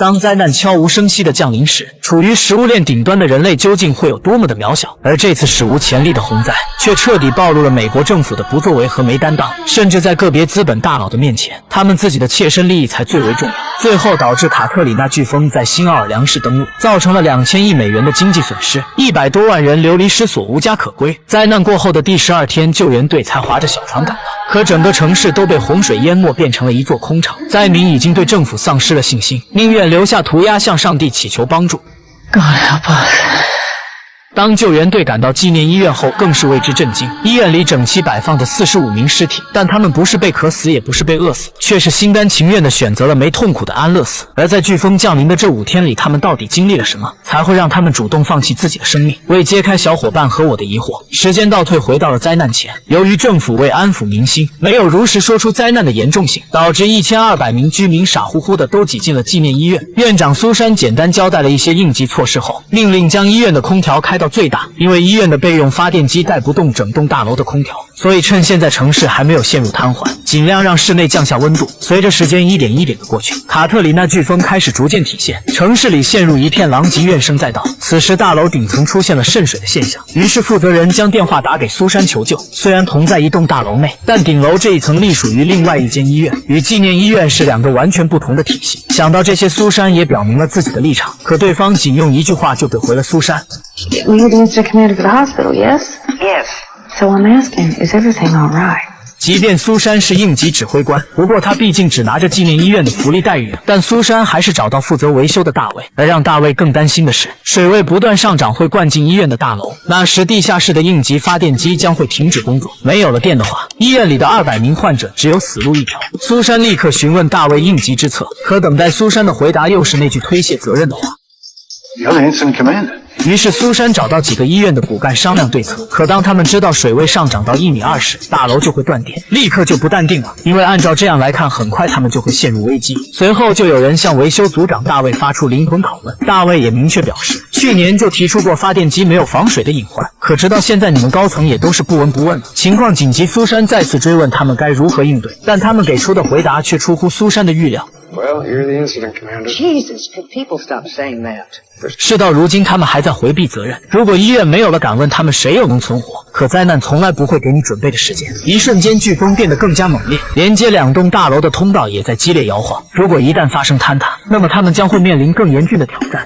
当灾难悄无声息地降临时，处于食物链顶端的人类究竟会有多么的渺小？而这次史无前例的洪灾，却彻底暴露了美国政府的不作为和没担当，甚至在个别资本大佬的面前，他们自己的切身利益才最为重要，最后导致卡特里娜飓风在新奥尔良市登陆，造成了2000亿美元的经济损失，100多万人流离失所，无家可归。灾难过后的第12天，救援队才划着小船赶到，可整个城市都被洪水淹没，变成了一座空城。灾民已经对政府丧失了信心，宁愿留下涂鸦向上帝祈求帮助。God help us。当救援队赶到纪念医院后，更是为之震惊。医院里整齐摆放着45名尸体，但他们不是被渴死，也不是被饿死，却是心甘情愿地选择了没痛苦的安乐死。而在飓风降临的这5天里，他们到底经历了什么，才会让他们主动放弃自己的生命？为揭开小伙伴和我的疑惑，时间倒退回到了灾难前。由于政府为安抚民心，没有如实说出灾难的严重性，导致1200名居民傻乎乎的都挤进了纪念医院。院长苏珊简单交代了一些应急措施后，命令将医院的空调开到最大，因为医院的备用发电机带不动整栋大楼的空调，所以趁现在城市还没有陷入瘫痪，尽量让室内降下温度。随着时间一点一点的过去，卡特里娜飓风开始逐渐体现，城市里陷入一片狼藉，怨声载道。此时大楼顶层出现了渗水的现象，于是负责人将电话打给苏珊求救。虽然同在一栋大楼内，但顶楼这一层隶属于另外一间医院，与纪念医院是2个完全不同的体系。想到这些，苏珊也表明了自己的立场，可对方仅用一句话就怼回了苏珊。We had instant commander for the hospital, yes? Yes. So I'm asking, is everything all right? 即便苏珊是应急指挥官，不过她毕竟只拿着纪念医院的福利待遇，但苏珊还是找到负责维修的大卫。而让大卫更担心的是，水位不断上涨会灌进医院的大楼，那时地下室的应急发电机将会停止工作，没有了电的话，医院里的200名患者只有死路一条。苏珊立刻询问大卫应急之策，可等待苏珊的回答又是那句推卸责任的话。You're the incident commander. 于是苏珊找到几个医院的骨干商量对策，可当他们知道水位上涨到1.2米时，大楼就会断电，立刻就不淡定了，因为按照这样来看，很快他们就会陷入危机。随后就有人向维修组长大卫发出灵魂拷问，大卫也明确表示，去年就提出过发电机没有防水的隐患，可直到现在你们高层也都是不闻不问了。情况紧急，苏珊再次追问他们该如何应对，但他们给出的回答却出乎苏珊的预料。Well, you're the incident commander. Jesus, could people stop saying that? 事到如今，他们还在回避责任。如果医院没有了，敢问他们谁又能存活？可灾难从来不会给你准备的时间。一瞬间，飓风变得更加猛烈，连接2栋大楼的通道也在激烈摇晃。如果一旦发生坍塌，那么他们将会面临更严峻的挑战。